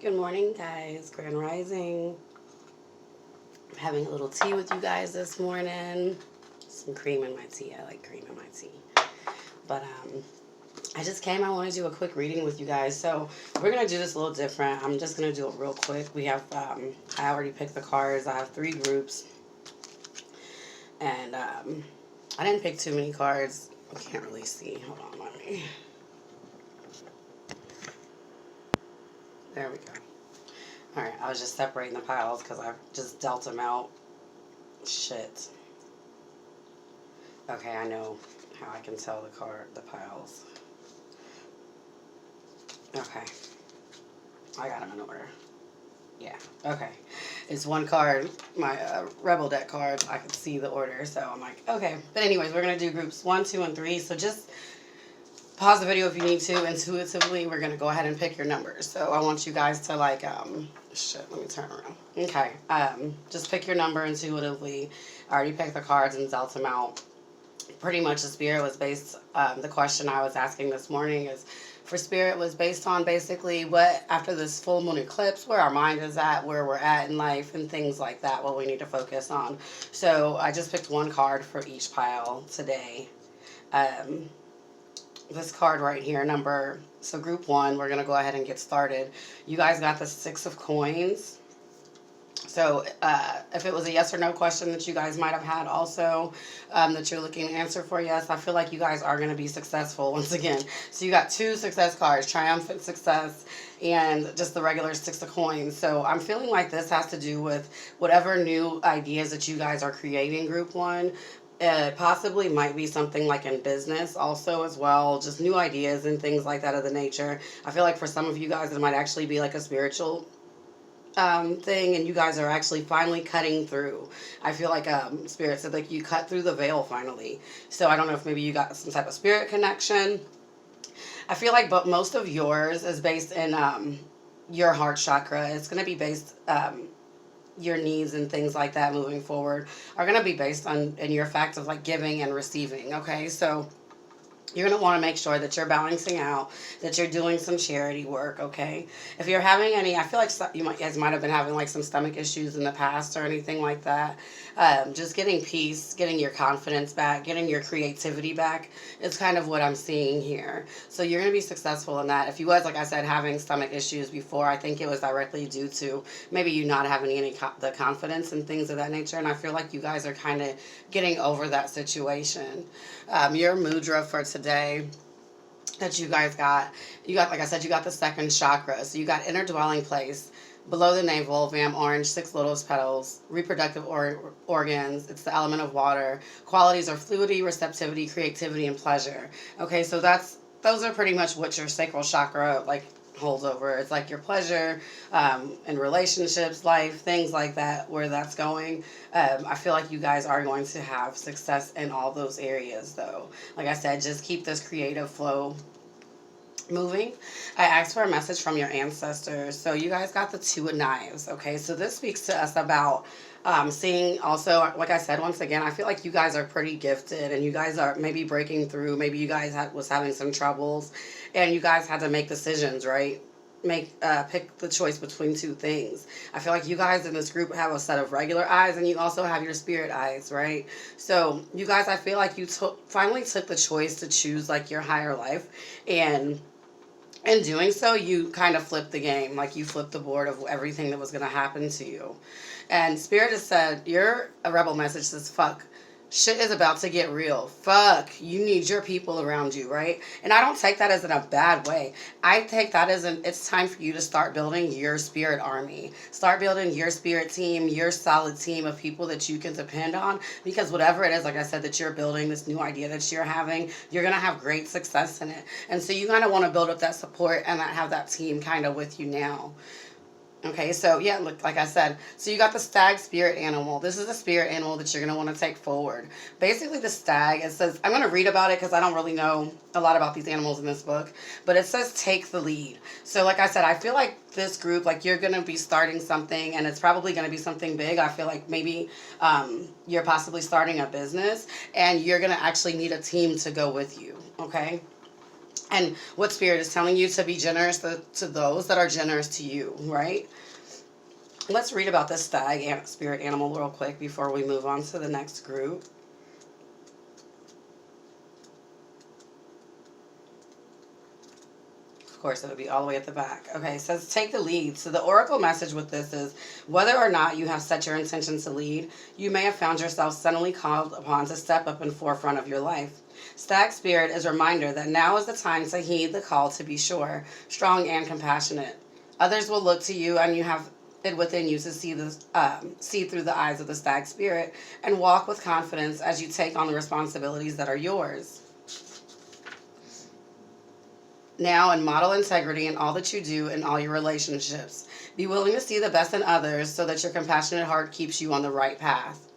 Good morning, guys. Grand Rising. I'm having a little tea with you guys this morning. Some cream in my tea. I like cream in my tea. But I just came. I want to do a quick reading with you guys. So we're gonna do this a little different. I'm just gonna do it real quick. We have I already picked the cards. I have 3 groups, and I didn't pick too many cards. I can't really see. Hold on, let me. There we go. Alright, I was just separating the piles because I just dealt them out. Shit. Okay, I know how I can tell the piles. Okay. I got them in order. Yeah, okay. It's one card, my Rebel deck card. I could see the order, so I'm like, okay. But anyways, we're going to do groups 1, 2, and 3. So just pause the video if you need to. Intuitively, we're going to go ahead and pick your numbers. So I want you guys to like, shit, let me turn around. Okay, just pick your number intuitively. I already picked the cards and dealt them out. Pretty much the spirit was based, the question I was asking this morning is, for spirit was based on basically what, after this full moon eclipse, where our mind is at, where we're at in life, and things like that, what we need to focus on. So I just picked one card for each pile today. This card right here, so group 1, we're going to go ahead and get started. You guys got the 6 of coins. So if it was a yes or no question that you guys might have had also, that you're looking to answer for yes, I feel like you guys are going to be successful once again. So you got 2 success cards, triumphant success and just the regular 6 of coins. So I'm feeling like this has to do with whatever new ideas that you guys are creating, group 1. Possibly might be something like in business also as well, just new ideas and things like that of the nature. I feel like for some of you guys it might actually be like a spiritual thing, and you guys are actually finally cutting through. I feel like spirit said like you cut through the veil finally. So I don't know if maybe you got some type of spirit connection. I feel like but most of yours is based in your heart chakra. It's going to be based your needs and things like that moving forward are going to be based on in your fact of like giving and receiving. Okay, so you're going to want to make sure that you're balancing out, that you're doing some charity work, okay? If you're having any, I feel like you guys might have been having like some stomach issues in the past or anything like that. Just getting peace, getting your confidence back, getting your creativity back is kind of what I'm seeing here. So you're going to be successful in that. If you was, like I said, having stomach issues before, I think it was directly due to maybe you not having the confidence and things of that nature. And I feel like you guys are kind of getting over that situation. Your mudra for today that you guys got, like I said, you got the 2nd chakra. So you got inner dwelling place, below the navel, Vam orange, 6 lotus petals, reproductive organs. It's the element of water. Qualities are fluidity, receptivity, creativity, and pleasure. Okay, so those are pretty much what your sacral chakra like holds over. It's like your pleasure in relationships, life, things like that, where that's going. I feel like you guys are going to have success in all those areas though. Like I said, just keep this creative flow moving. I asked for a message from your ancestors. So you guys got the 2 of knives. Okay, so this speaks to us about seeing also, like I said, once again, I feel like you guys are pretty gifted and you guys are maybe breaking through. Maybe you guys was having some troubles and you guys had to make decisions, right? Pick the choice between 2 things. I feel like you guys in this group have a set of regular eyes and you also have your spirit eyes, right? So you guys, I feel like you finally took the choice to choose like your higher life, and in doing so, you kind of flipped the game. Like you flipped the board of everything that was going to happen to you. And Spirit has said, your rebel message says, fuck. Shit is about to get real. Fuck. You need your people around you, right? And I don't take that as in a bad way. I take that as it's time for you to start building your spirit army. Start building your spirit team, your solid team of people that you can depend on. Because whatever it is, like I said, that you're building, this new idea that you're having, you're going to have great success in it. And so you kind of want to build up that support and have that team kind of with you now. Okay, so yeah, look, like I said, so you got the stag spirit animal. This is the spirit animal that you're going to want to take forward. Basically, the stag, it says, I'm going to read about it because I don't really know a lot about these animals in this book, but it says take the lead. So like I said, I feel like this group, like you're going to be starting something and it's probably going to be something big. I feel like maybe you're possibly starting a business and you're going to actually need a team to go with you, okay? And what Spirit is telling you to be generous to those that are generous to you, right? Let's read about this stag spirit animal real quick before we move on to the next group. Of course, it would be all the way at the back. Okay, it says take the lead. So the oracle message with this is whether or not you have set your intention to lead, you may have found yourself suddenly called upon to step up in forefront of your life. Stag spirit is a reminder that now is the time to heed the call to be sure, strong, and compassionate. Others will look to you, and you have it within you to see through the eyes of the stag spirit and walk with confidence as you take on the responsibilities that are yours. Now, and model integrity in all that you do in all your relationships. Be willing to see the best in others so that your compassionate heart keeps you on the right path.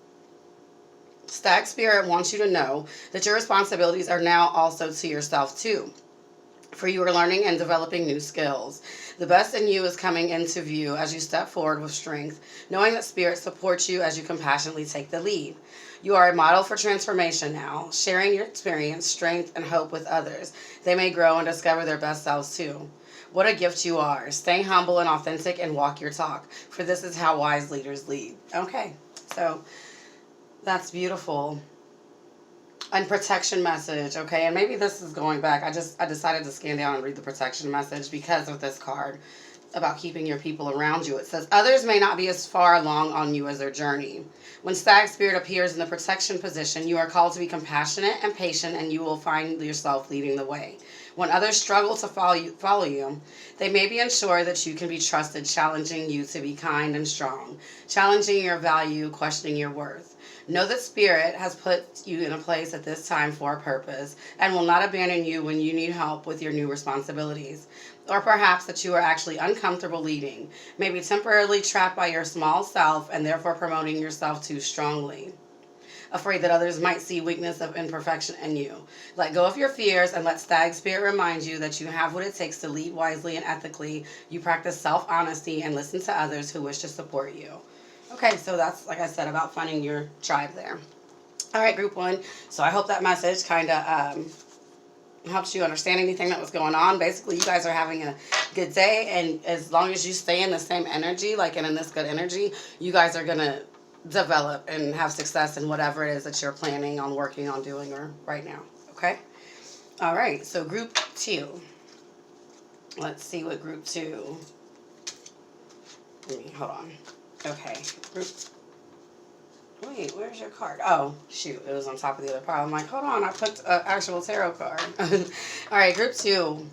Stag Spirit wants you to know that your responsibilities are now also to yourself too. For you are learning and developing new skills. The best in you is coming into view as you step forward with strength, knowing that Spirit supports you as you compassionately take the lead. You are a model for transformation now, sharing your experience, strength, and hope with others. They may grow and discover their best selves too. What a gift you are. Stay humble and authentic and walk your talk, for this is how wise leaders lead. Okay, so that's beautiful. And protection message, okay, and maybe this is going back. I decided to scan down and read the protection message because of this card about keeping your people around you. It says others may not be as far along on you as their journey. When Stag Spirit appears in the protection position, you are called to be compassionate and patient, and you will find yourself leading the way. When others struggle to follow you, they may be unsure that you can be trusted, challenging you to be kind and strong, challenging your value, questioning your worth. Know that Spirit has put you in a place at this time for a purpose and will not abandon you when you need help with your new responsibilities. Or perhaps that you are actually uncomfortable leading, maybe temporarily trapped by your small self and therefore promoting yourself too strongly. Afraid that others might see weakness of imperfection in you. Let go of your fears and let Stag Spirit remind you that you have what it takes to lead wisely and ethically. You practice self-honesty and listen to others who wish to support you. Okay, so that's, like I said, about finding your tribe there. All right, group one. So I hope that message kind of helps you understand anything that was going on. Basically, you guys are having a good day, and as long as you stay in the same energy, like in this good energy, you guys are going to develop and have success in whatever it is that you're planning on working on doing or right now. Okay? All right, so group two. Let's see what group two. Hold on. Okay, wait, where's your card? Oh, shoot, it was on top of the other pile. I'm like, hold on, I put an actual tarot card. All right, group two.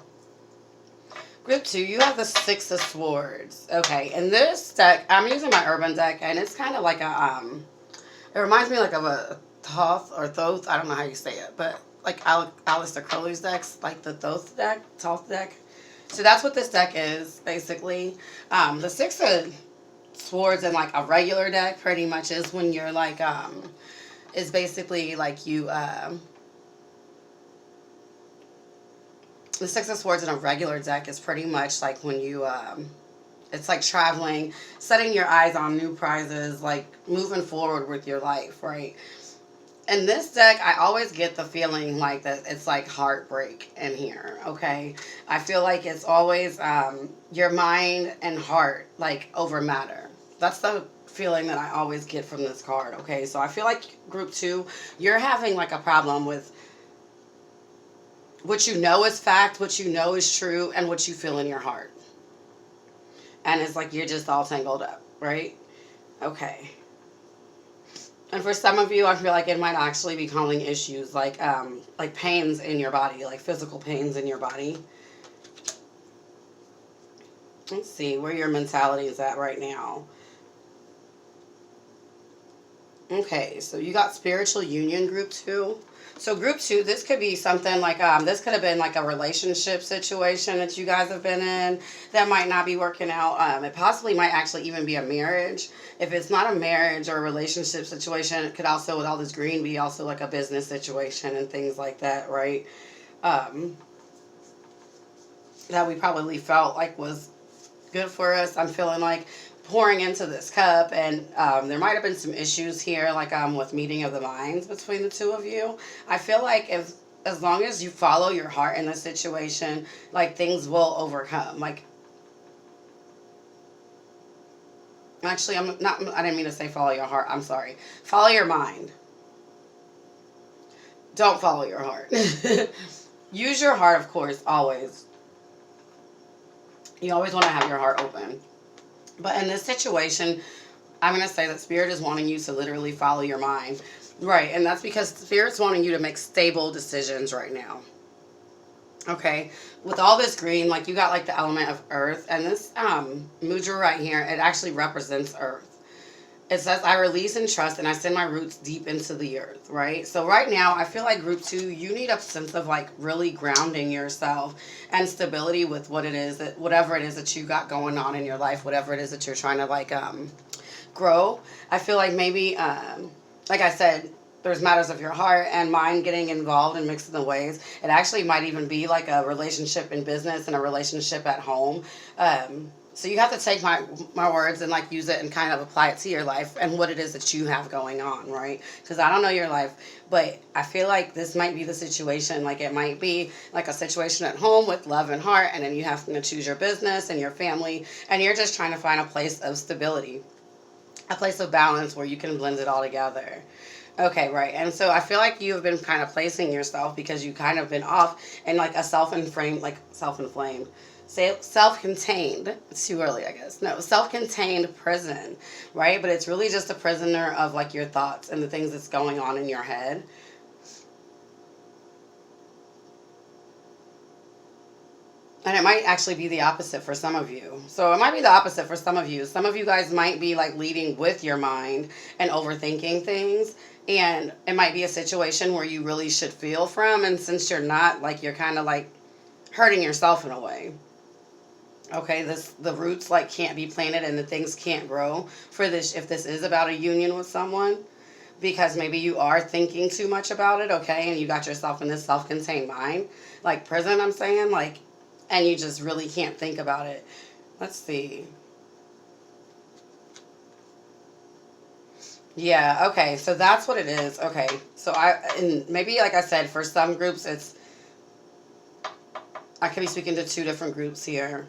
Group two, you have the Six of Swords. Okay, in this deck, I'm using my Urban deck, and it's kind of like it reminds me like of a Thoth or Thoth, I don't know how you say it, but like Aleister Crowley's decks, like the Thoth deck. So that's what this deck is, basically. The Six of Swords in like a regular deck pretty much is when you're like is basically like you the Six of Swords in a regular deck is pretty much like when you it's like traveling, setting your eyes on new prizes, like moving forward with your life, right? In this deck, I always get the feeling like that it's like heartbreak in here, okay? I feel like it's always your mind and heart like over matter. That's the feeling that I always get from this card, okay? So I feel like group two, you're having like a problem with what you know is fact, what you know is true, and what you feel in your heart. And it's like you're just all tangled up, right? Okay. And for some of you, I feel like it might actually be causing issues like pains in your body, like physical pains in your body. Let's see where your mentality is at right now. Okay, so you got spiritual union group two. So group two, this could be something like, this could have been like a relationship situation that you guys have been in that might not be working out. It possibly might actually even be a marriage. If it's not a marriage or a relationship situation, it could also, with all this green, be also like a business situation and things like that, right? That we probably felt like was good for us. I'm feeling like pouring into this cup, and there might have been some issues here, like with meeting of the minds between the two of you. I feel like if as long as you follow your heart in the situation, like things will overcome. Like, actually, I'm not, I didn't mean to say follow your heart. I'm sorry. Follow your mind. Don't follow your heart. Use your heart, of course, always. You always want to have your heart open. But in this situation, I'm going to say that Spirit is wanting you to literally follow your mind. Right, and that's because Spirit's wanting you to make stable decisions right now. Okay, with all this green, like you got like the element of earth, and this mudra right here, it actually represents earth. It says, I release and trust and I send my roots deep into the earth, right? So right now, I feel like group 2, you need a sense of like really grounding yourself and stability with what it is, that whatever it is that you got going on in your life, whatever it is that you're trying to like grow. I feel like maybe, like I said, there's matters of your heart and mind getting involved and mixing the ways. It actually might even be like a relationship in business and a relationship at home. So you have to take my words and like use it and kind of apply it to your life and what it is that you have going on, right? Because I don't know your life, but I feel like this might be the situation. Like it might be like a situation at home with love and heart, and then you have to choose your business and your family, and you're just trying to find a place of stability, a place of balance where you can blend it all together. Okay, right. And so I feel like you have been kind of placing yourself because you kind of been off in like a self-inflamed, self-contained, it's too early, I guess. No, self-contained prison, right? But it's really just a prisoner of like your thoughts and the things that's going on in your head. And it might actually be the opposite for some of you. So it might be the opposite for some of you. Some of you guys might be like leading with your mind and overthinking things. And it might be a situation where you really should feel from. And since you're not, like you're kind of like hurting yourself in a way. Okay, the roots like can't be planted and the things can't grow for this if this is about a union with someone, because maybe you are thinking too much about it, okay, and you got yourself in this self-contained mind, like prison, I'm saying, like, and you just really can't think about it. Let's see. Yeah, okay, so that's what it is. Okay, so and maybe like I said, for some groups I could be speaking to 2 different groups here.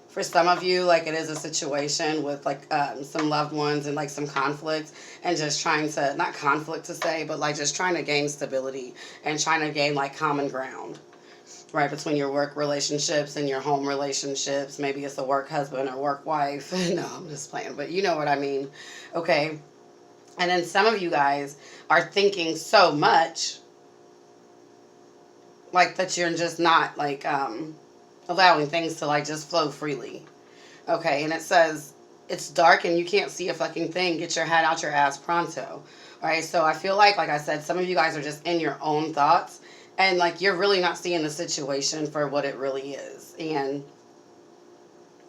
For some of you, like it is a situation with like some loved ones and like some conflict, and just trying to, not conflict to say, but like just trying to gain stability and trying to gain like common ground, right, between your work relationships and your home relationships. Maybe it's a work husband or work wife. No, I'm just playing, but you know what I mean. Okay. And then some of you guys are thinking so much like that you're just not like allowing things to like just flow freely. Okay, and it says it's dark and you can't see a fucking thing. Get your head out your ass pronto. All right, so I feel like I said, some of you guys are just in your own thoughts, and like you're really not seeing the situation for what it really is. And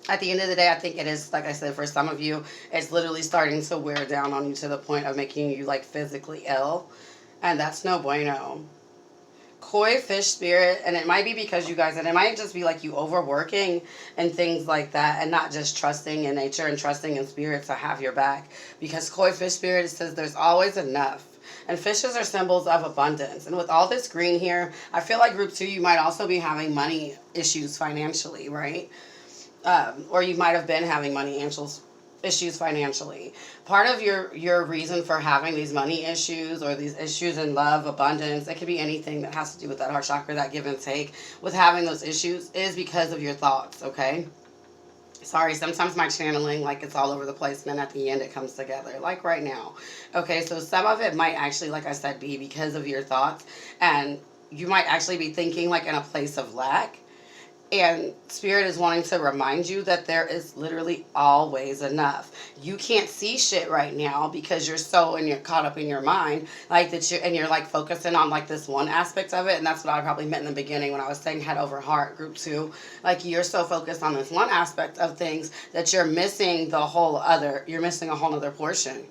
at the end of the day, I think it is, like I said, for some of you, it's literally starting to wear down on you to the point of making you like physically ill, and that's no bueno. Koi fish spirit, and it might be because you guys, and it might just be like you overworking and things like that, and not just trusting in nature and trusting in spirit to have your back. Because koi fish spirit, it says there's always enough. And fishes are symbols of abundance. And with all this green here, I feel like group 2, you might also be having money issues financially, right? Or you might have been having money issues financially. Part of your reason for having these money issues or these issues in love, abundance, it could be anything that has to do with that heart chakra, that give and take, with having those issues, is because of your thoughts, okay? Sorry, sometimes my channeling, like it's all over the place, and then at the end it comes together, like right now. Okay, so some of it might actually, like I said, be because of your thoughts, and you might actually be thinking like in a place of lack. And Spirit is wanting to remind you that there is literally always enough. You can't see shit right now because you're so caught up in your mind, like that you're like focusing on like this one aspect of it. And that's what I probably meant in the beginning when I was saying head over heart, group 2. Like you're so focused on this one aspect of things that you're missing you're missing a whole other portion.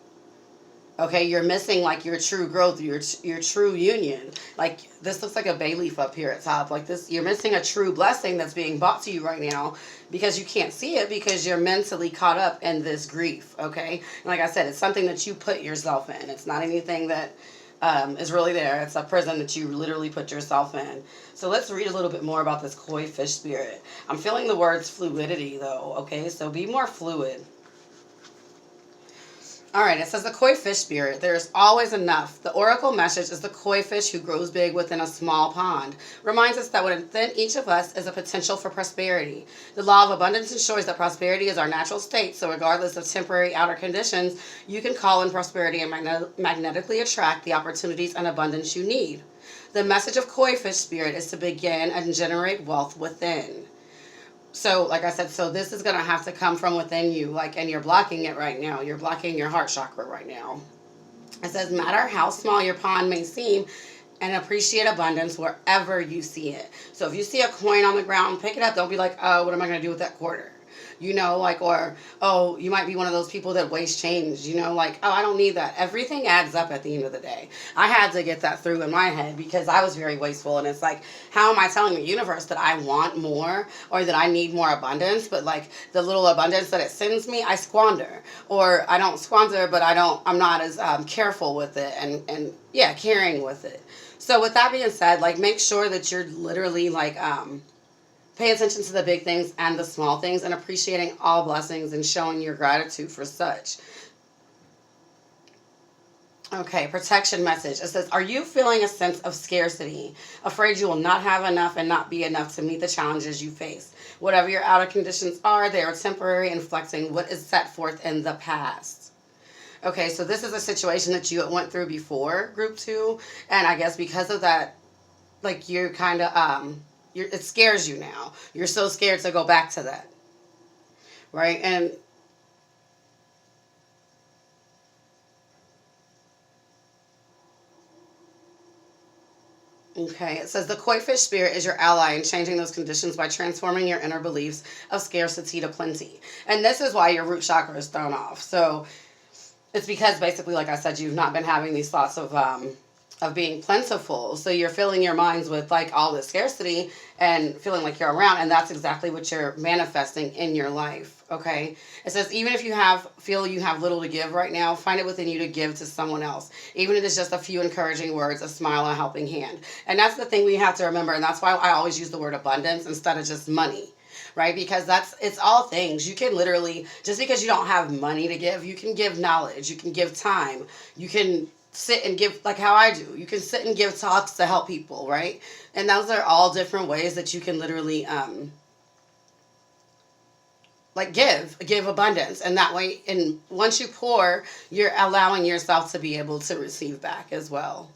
Okay, you're missing like your true growth, your true union. Like this looks like a bay leaf up here at top. Like this, you're missing a true blessing that's being brought to you right now because you can't see it because you're mentally caught up in this grief. Okay, and like I said, it's something that you put yourself in. It's not anything that is really there. It's a prison that you literally put yourself in. So let's read a little bit more about this koi fish spirit. I'm feeling the words fluidity though, okay? So be more fluid. All right, it says the koi fish spirit. There's always enough. The oracle message is the koi fish who grows big within a small pond. Reminds us that within each of us is a potential for prosperity. The law of abundance ensures that prosperity is our natural state. So regardless of temporary outer conditions, you can call in prosperity and magnetically attract the opportunities and abundance you need. The message of koi fish spirit is to begin and generate wealth within. So, like I said, so this is going to have to come from within you, like, and you're blocking it right now. You're blocking your heart chakra right now. It says, matter how small your pond may seem, and appreciate abundance wherever you see it. So if you see a coin on the ground, pick it up. Don't be like, oh, what am I going to do with that quarter? You know, like, or, oh, you might be one of those people that waste change, you know, like, oh, I don't need that. Everything adds up at the end of the day. I had to get that through in my head because I was very wasteful. And it's like, how am I telling the universe that I want more or that I need more abundance? But like the little abundance that it sends me, I squander. Or I don't squander, but I'm not as careful with it and yeah, caring with it. So with that being said, like, make sure that you're literally like, pay attention to the big things and the small things and appreciating all blessings and showing your gratitude for such. Okay, protection message. It says, are you feeling a sense of scarcity? Afraid you will not have enough and not be enough to meet the challenges you face. Whatever your outer conditions are, they are temporary and reflecting what is set forth in the past. Okay, so this is a situation that you went through before, group 2. And I guess because of that, like, you're kind of, it scares you now. You're so scared to go back to that. Right? And okay, it says the koi fish spirit is your ally in changing those conditions by transforming your inner beliefs of scarcity to plenty. And this is why your root chakra is thrown off. So it's because basically, like I said, you've not been having these thoughts of being plentiful. So you're filling your minds with like all this scarcity and feeling like you're around, and that's exactly what you're manifesting in your life. Okay, it says even if you feel you have little to give right now, find it within you to give to someone else, even if it's just a few encouraging words, a smile, a helping hand. And that's the thing we have to remember, and that's why I always use the word abundance instead of just money. Right? Because it's all things. You can literally, just because you don't have money to give, you can give knowledge, you can give time, you can sit and give, like how I do. You can sit and give talks to help people, right? And those are all different ways that you can literally like give abundance. And that way, and once you pour, you're allowing yourself to be able to receive back as well.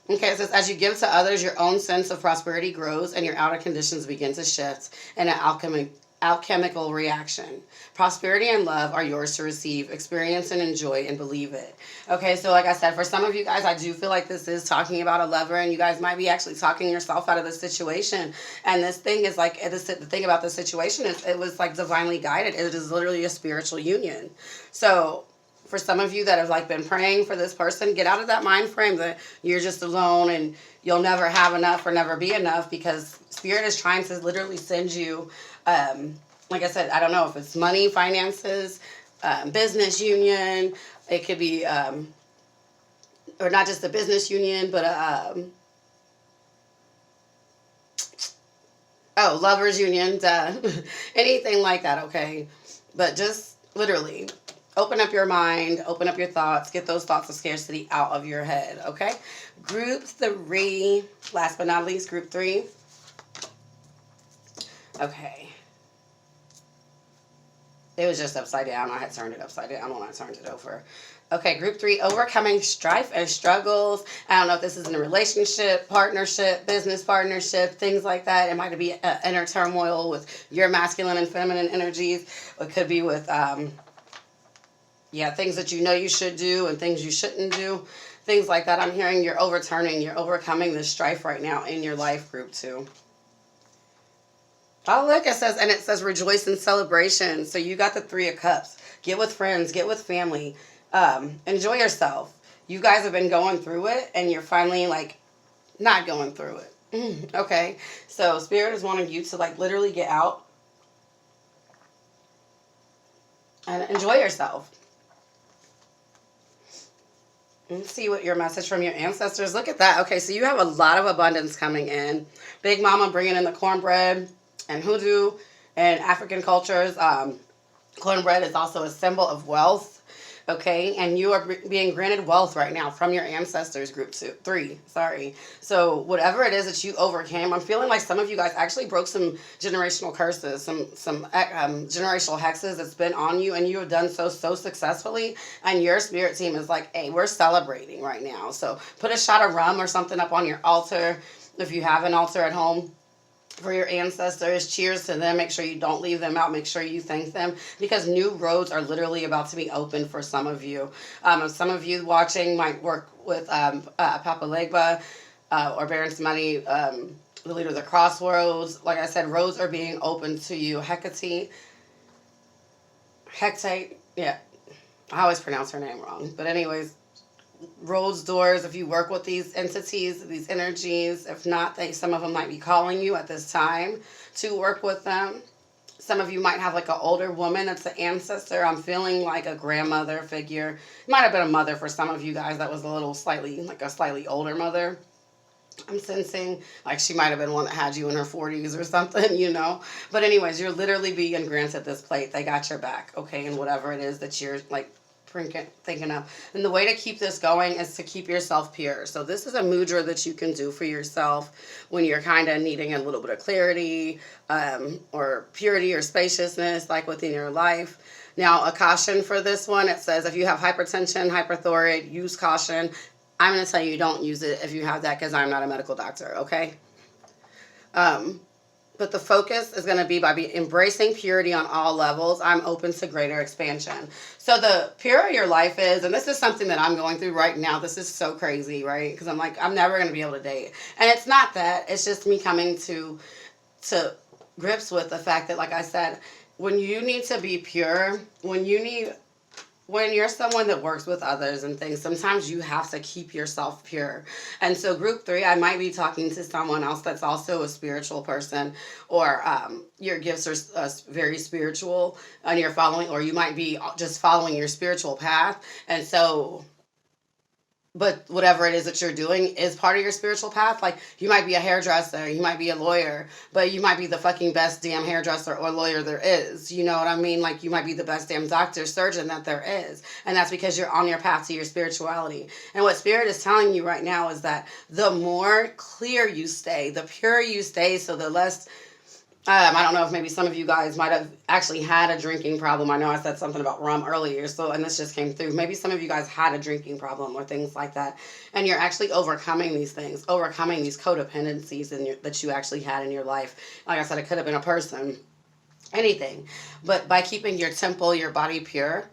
Okay, it says, as you give to others, your own sense of prosperity grows and your outer conditions begin to shift in an alchemical reaction. Prosperity and love are yours to receive, experience, and enjoy, and believe it. Okay, so like I said, for some of you guys, I do feel like this is talking about a lover, and you guys might be actually talking yourself out of the situation. And this thing is like, the thing about this situation is it was like divinely guided. It is literally a spiritual union. So for some of you that have like been praying for this person, get out of that mind frame that you're just alone and you'll never have enough or never be enough, because Spirit is trying to literally send you, like I said, I don't know if it's money, finances, business union. It could be, or not just a business union, but lovers union, anything like that. Okay, but just literally open up your mind, open up your thoughts, get those thoughts of scarcity out of your head, okay? Group 3, last but not least, group 3. Okay. It was just upside down. I had turned it upside down when I turned it over. Okay, group 3, overcoming strife and struggles. I don't know if this is in a relationship, partnership, business partnership, things like that. It might be inner turmoil with your masculine and feminine energies. It could be with things that you know you should do and things you shouldn't do. Things like that. I'm hearing you're overcoming this strife right now in your life, group 2. Oh, look, it says rejoice in celebration. So you got the 3 of Cups. Get with friends, get with family. Enjoy yourself. You guys have been going through it and you're finally like not going through it. Okay. So Spirit is wanting you to like literally get out and enjoy yourself. Let's see what your message from your ancestors. Look at that. Okay, so you have a lot of abundance coming in. Big Mama bringing in the cornbread and hoodoo and African cultures. Cornbread is also a symbol of wealth. Okay, and you are being granted wealth right now from your ancestors, three. Sorry. So whatever it is that you overcame, I'm feeling like some of you guys actually broke some generational curses, some generational hexes that's been on you, and you have done so successfully. And your spirit team is like, hey, we're celebrating right now. So put a shot of rum or something up on your altar if you have an altar at home for your ancestors. Cheers to them. Make sure you don't leave them out. Make sure you thank them, because new roads are literally about to be opened for some of you. Some of you watching might work with Papa Legba or Baron Samedi, the leader of the Crossroads. Like I said, roads are being opened to you. Hecate, yeah, I always pronounce her name wrong. But anyways, roads, doors, if you work with these entities, these energies. If not, some of them might be calling you at this time to work with them. Some of you might have like an older woman that's an ancestor. I'm feeling like a grandmother figure. It might have been a mother for some of you guys that was a slightly older mother. I'm sensing like she might have been one that had you in her 40s or something, you know. But anyways, you're literally being granted this plate. They got your back, okay, and whatever it is that you're like thinking of. And the way to keep this going is to keep yourself pure. So this is a mudra that you can do for yourself when you're kind of needing a little bit of clarity or purity or spaciousness like within your life. Now, a caution for this one, it says if you have hypertension, hyperthyroid, use caution. I'm going to tell you don't use it if you have that, because I'm not a medical doctor, okay? But the focus is going to be by embracing purity on all levels. I'm open to greater expansion. So the purer your life is, and this is something that I'm going through right now. This is so crazy, right? Because I'm like, I'm never going to be able to date. And it's not that. It's just me coming to grips with the fact that, like I said, when you need to be pure, when you're someone that works with others and things, sometimes you have to keep yourself pure. And so group 3, I might be talking to someone else that's also a spiritual person, or your gifts are very spiritual and you're following, or you might be just following your spiritual path. And so, but whatever it is that you're doing is part of your spiritual path. Like, you might be a hairdresser, you might be a lawyer, but you might be the fucking best damn hairdresser or lawyer there is. You know what I mean? Like, you might be the best damn doctor, surgeon that there is. And that's because you're on your path to your spirituality. And what Spirit is telling you right now is that the more clear you stay, the purer you stay, so the less... I don't know if maybe some of you guys might have actually had a drinking problem. I know I said something about rum earlier, and this just came through. Maybe some of you guys had a drinking problem or things like that, and you're actually overcoming these things, overcoming these codependencies that you actually had in your life. Like I said, it could have been a person, anything. But by keeping your temple, your body pure,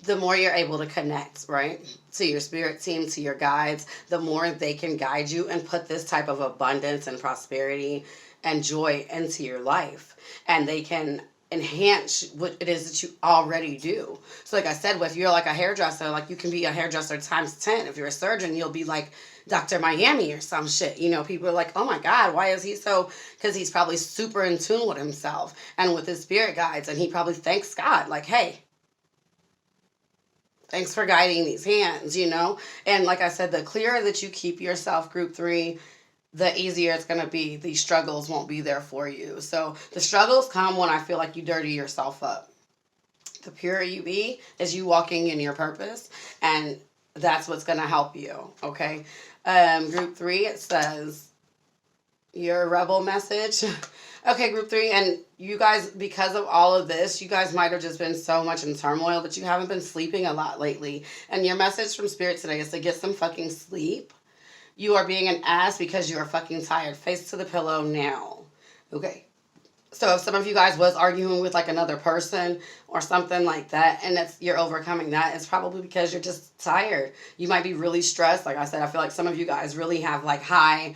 the more you're able to connect, right, to your spirit team, to your guides, the more they can guide you and put this type of abundance and prosperity and joy into your life, and they can enhance what it is that you already do. So like I said, if you're like a hairdresser, like you can be a hairdresser times 10. If you're a surgeon, you'll be like Dr. Miami or some shit. You know, people are like, oh my God, why is he so? Because he's probably super in tune with himself and with his spirit guides, and he probably thanks God, like, hey, thanks for guiding these hands, you know? And like I said, the clearer that you keep yourself, group 3, the easier it's going to be. These struggles won't be there for you. So the struggles come when I feel like you dirty yourself up. The purer you be is you walking in your purpose, and that's what's going to help you, okay? Group 3, it says, your rebel message. Okay, group 3, and you guys, because of all of this, you guys might have just been so much in turmoil that you haven't been sleeping a lot lately. And your message from Spirit today is to get some fucking sleep. You are being an ass because you are fucking tired. Face to the pillow now. Okay. So if some of you guys was arguing with like another person or something like that, and you're overcoming that, it's probably because you're just tired. You might be really stressed. Like I said, I feel like some of you guys really have like high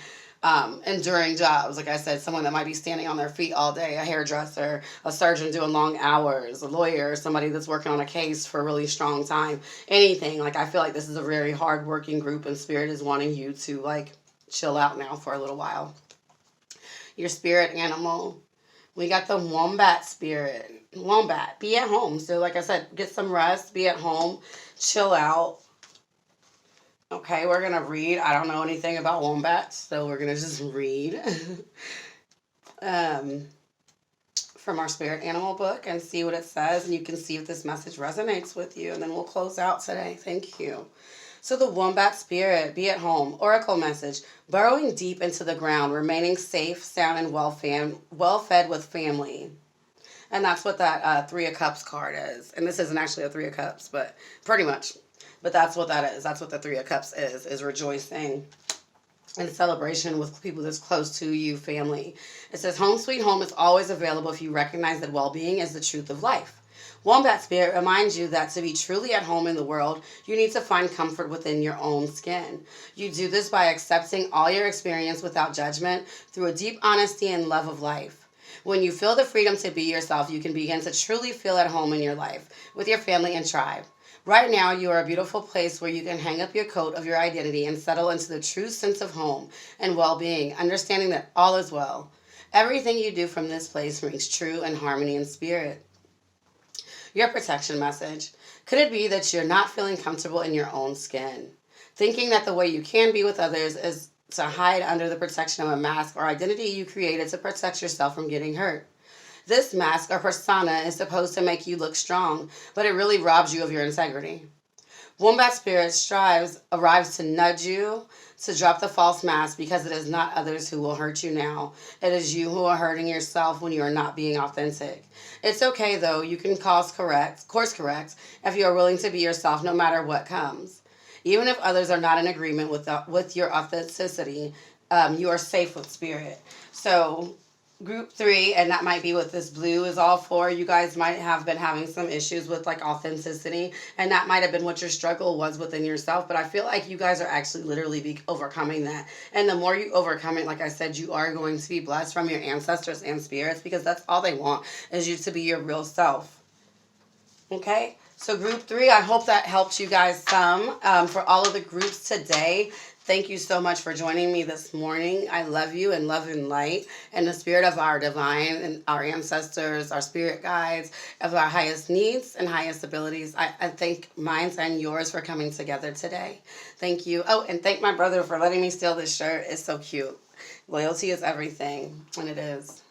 enduring jobs. Like I said, someone that might be standing on their feet all day, a hairdresser, a surgeon doing long hours, a lawyer, somebody that's working on a case for a really strong time, anything. Like, I feel like this is a very hard working group, and Spirit is wanting you to like chill out now for a little while. Your spirit animal, we got the wombat spirit. Wombat, be at home. So like I said, get some rest, be at home, chill out. Okay, we're going to read. I don't know anything about wombats, so we're going to just read um, from our spirit animal book and see what it says. And you can see if this message resonates with you. And then we'll close out today. Thank you. So the wombat spirit, be at home. Oracle message, burrowing deep into the ground, remaining safe, sound, and well fed with family. And that's what that Three of Cups card is. And this isn't actually a Three of Cups, but pretty much. But that's what that is. That's what the Three of Cups is rejoicing and celebration with people that's close to you, family. It says, home sweet home is always available if you recognize that well-being is the truth of life. Wombat Spirit reminds you that to be truly at home in the world, you need to find comfort within your own skin. You do this by accepting all your experience without judgment through a deep honesty and love of life. When you feel the freedom to be yourself, you can begin to truly feel at home in your life, with your family and tribe. Right now, you are a beautiful place where you can hang up your coat of your identity and settle into the true sense of home and well-being, understanding that all is well. Everything you do from this place rings true and harmony in spirit. Your protection message. Could it be that you're not feeling comfortable in your own skin? Thinking that the way you can be with others is to hide under the protection of a mask or identity you created to protect yourself from getting hurt. This mask or persona is supposed to make you look strong, but it really robs you of your integrity. Wombat Spirit arrives to nudge you to drop the false mask because it is not others who will hurt you now. It is you who are hurting yourself when you are not being authentic. It's okay though, you can course correct if you are willing to be yourself no matter what comes. Even if others are not in agreement with your authenticity, you are safe with spirit. So group 3, and that might be what this blue is all for. You guys might have been having some issues with like authenticity, and that might have been what your struggle was within yourself. But I feel like you guys are actually literally overcoming that. And the more you overcome it, like I said, you are going to be blessed from your ancestors and spirits, because that's all they want is you to be your real self. Okay, so group 3, I hope that helped you guys some. For all of the groups today, thank you so much for joining me this morning. I love you in love and light, and the spirit of our divine and our ancestors, our spirit guides, of our highest needs and highest abilities. I thank mine and yours for coming together today. Thank you. Oh, and thank my brother for letting me steal this shirt. It's so cute. Loyalty is everything, and it is.